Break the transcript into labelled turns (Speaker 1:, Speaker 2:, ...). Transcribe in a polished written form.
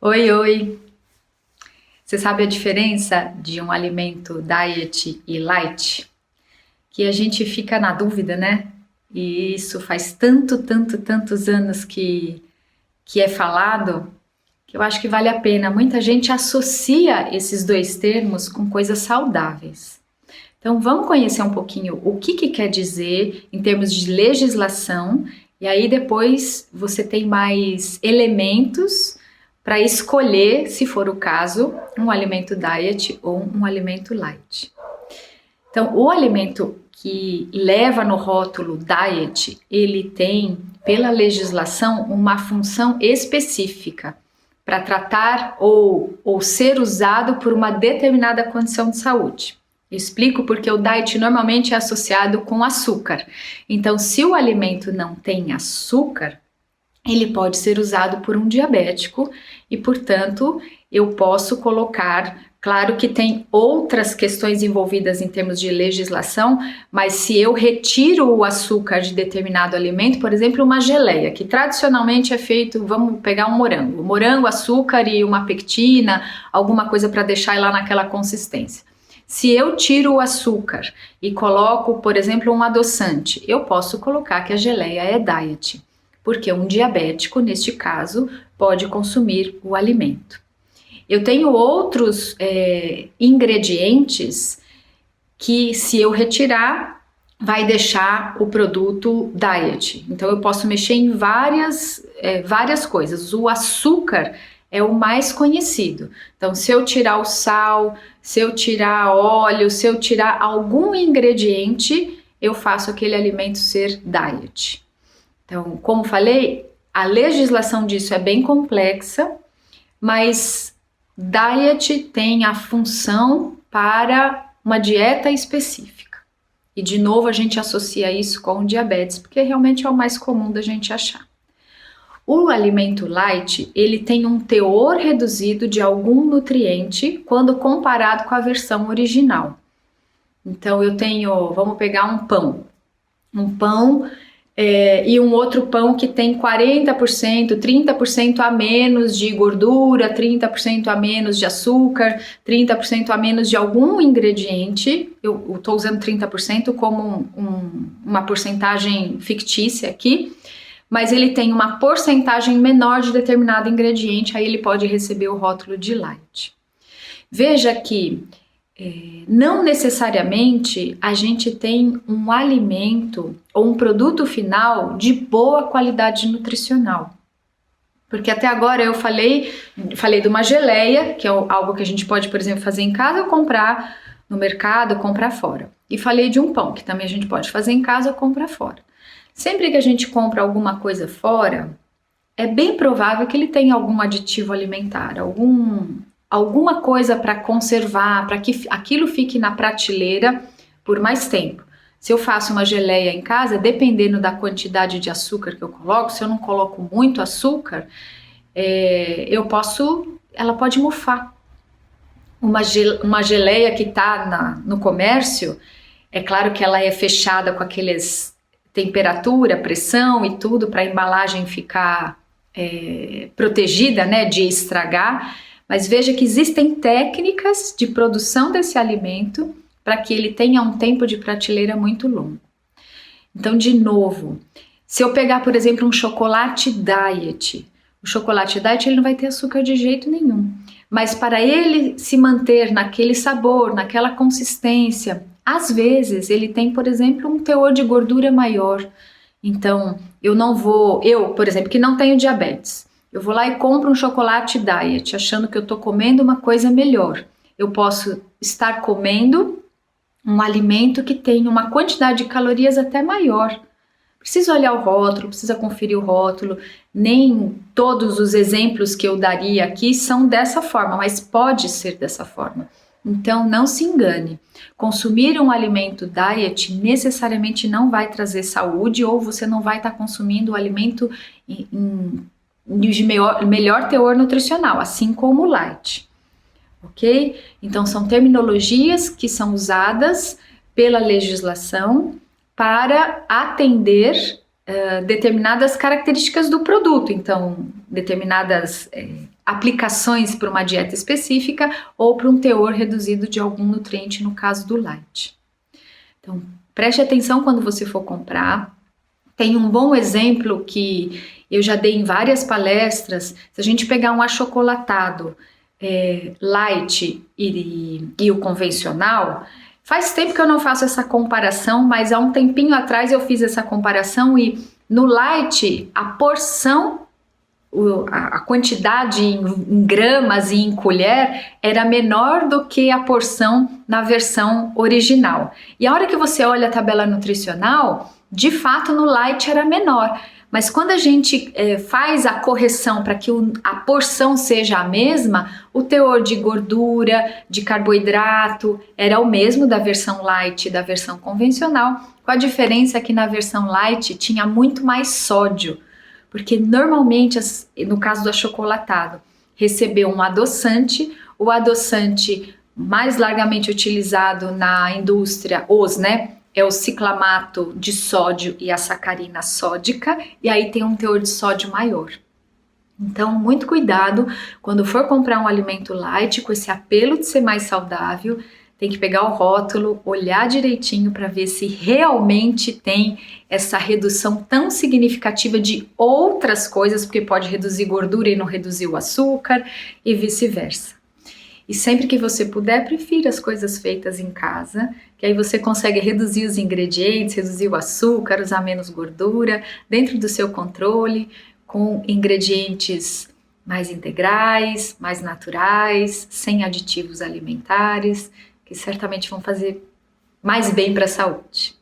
Speaker 1: Oi, oi! Você sabe a diferença de um alimento diet e light? Que a gente fica na dúvida, né? E isso faz tantos anos que é falado, que eu acho que vale a pena. Muita gente associa esses dois termos com coisas saudáveis. Então vamos conhecer um pouquinho o que quer dizer em termos de legislação, e aí depois você tem mais elementos para escolher, se for o caso, um alimento diet ou um alimento light. Então, o alimento que leva no rótulo diet, ele tem, pela legislação, uma função específica para tratar ou ser usado por uma determinada condição de saúde. Eu explico porque o diet normalmente é associado com açúcar. Então, se o alimento não tem açúcar, ele pode ser usado por um diabético e, portanto, eu posso colocar, claro que tem outras questões envolvidas em termos de legislação, mas se eu retiro o açúcar de determinado alimento, por exemplo, uma geleia, que tradicionalmente é feito, vamos pegar um morango, açúcar e uma pectina, alguma coisa para deixar lá naquela consistência. Se eu tiro o açúcar e coloco, por exemplo, um adoçante, eu posso colocar que a geleia é diet, porque um diabético, neste caso, pode consumir o alimento. Eu tenho outros ingredientes que, se eu retirar, vai deixar o produto diet. Então, eu posso mexer em várias coisas. O açúcar é o mais conhecido. Então, se eu tirar o sal, se eu tirar óleo, se eu tirar algum ingrediente, eu faço aquele alimento ser diet. Então, como falei, a legislação disso é bem complexa, mas diet tem a função para uma dieta específica. E, de novo, a gente associa isso com o diabetes, porque realmente é o mais comum da gente achar. O alimento light, ele tem um teor reduzido de algum nutriente quando comparado com a versão original. Então, eu tenho, vamos pegar um pão e um outro pão que tem 40%, 30% a menos de gordura, 30% a menos de açúcar, 30% a menos de algum ingrediente. Eu estou usando 30% como uma porcentagem fictícia aqui, mas ele tem uma porcentagem menor de determinado ingrediente, aí ele pode receber o rótulo de light. Veja que não necessariamente a gente tem um alimento ou um produto final de boa qualidade nutricional. Porque até agora eu falei de uma geleia, que é algo que a gente pode, por exemplo, fazer em casa ou comprar no mercado, comprar fora. E falei de um pão, que também a gente pode fazer em casa ou comprar fora. Sempre que a gente compra alguma coisa fora, é bem provável que ele tenha algum aditivo alimentar, alguma coisa para conservar, para que aquilo fique na prateleira por mais tempo. Se eu faço uma geleia em casa, dependendo da quantidade de açúcar que eu coloco, se eu não coloco muito açúcar, ela pode mofar. Uma geleia que está no comércio, é claro que ela é fechada com aqueles temperatura, pressão e tudo para a embalagem ficar protegida, né, de estragar. Mas veja que existem técnicas de produção desse alimento para que ele tenha um tempo de prateleira muito longo. Então, de novo, se eu pegar, por exemplo, um chocolate diet, o chocolate diet ele não vai ter açúcar de jeito nenhum. Mas para ele se manter naquele sabor, naquela consistência, às vezes ele tem, por exemplo, um teor de gordura maior. Então, eu, por exemplo, que não tenho diabetes, eu vou lá e compro um chocolate diet, achando que eu estou comendo uma coisa melhor. Eu posso estar comendo um alimento que tem uma quantidade de calorias até maior. Precisa olhar o rótulo, precisa conferir o rótulo. Nem todos os exemplos que eu daria aqui são dessa forma, mas pode ser dessa forma. Então, não se engane. Consumir um alimento diet necessariamente não vai trazer saúde, ou você não vai estar consumindo o alimento de melhor teor nutricional, assim como o light, ok? Então, são terminologias que são usadas pela legislação para atender determinadas características do produto. Então, determinadas aplicações para uma dieta específica ou para um teor reduzido de algum nutriente, no caso do light. Então, preste atenção quando você for comprar. Tem um bom exemplo que eu já dei em várias palestras. Se a gente pegar um achocolatado light e o convencional, faz tempo que eu não faço essa comparação, mas há um tempinho atrás eu fiz essa comparação e no light a porção, a quantidade em gramas e em colher era menor do que a porção na versão original. E a hora que você olha a tabela nutricional, de fato no light era menor. Mas quando a gente faz a correção para que a porção seja a mesma, o teor de gordura, de carboidrato era o mesmo da versão light e da versão convencional, com a diferença que na versão light tinha muito mais sódio. Porque normalmente, no caso do achocolatado, recebeu um adoçante, o adoçante mais largamente utilizado na indústria, é o ciclamato de sódio e a sacarina sódica, e aí tem um teor de sódio maior. Então, muito cuidado quando for comprar um alimento light com esse apelo de ser mais saudável. Tem que pegar o rótulo, olhar direitinho para ver se realmente tem essa redução tão significativa de outras coisas, porque pode reduzir gordura e não reduzir o açúcar e vice-versa. E sempre que você puder, prefira as coisas feitas em casa, que aí você consegue reduzir os ingredientes, reduzir o açúcar, usar menos gordura, dentro do seu controle, com ingredientes mais integrais, mais naturais, sem aditivos alimentares, que certamente vão fazer mais bem para a saúde.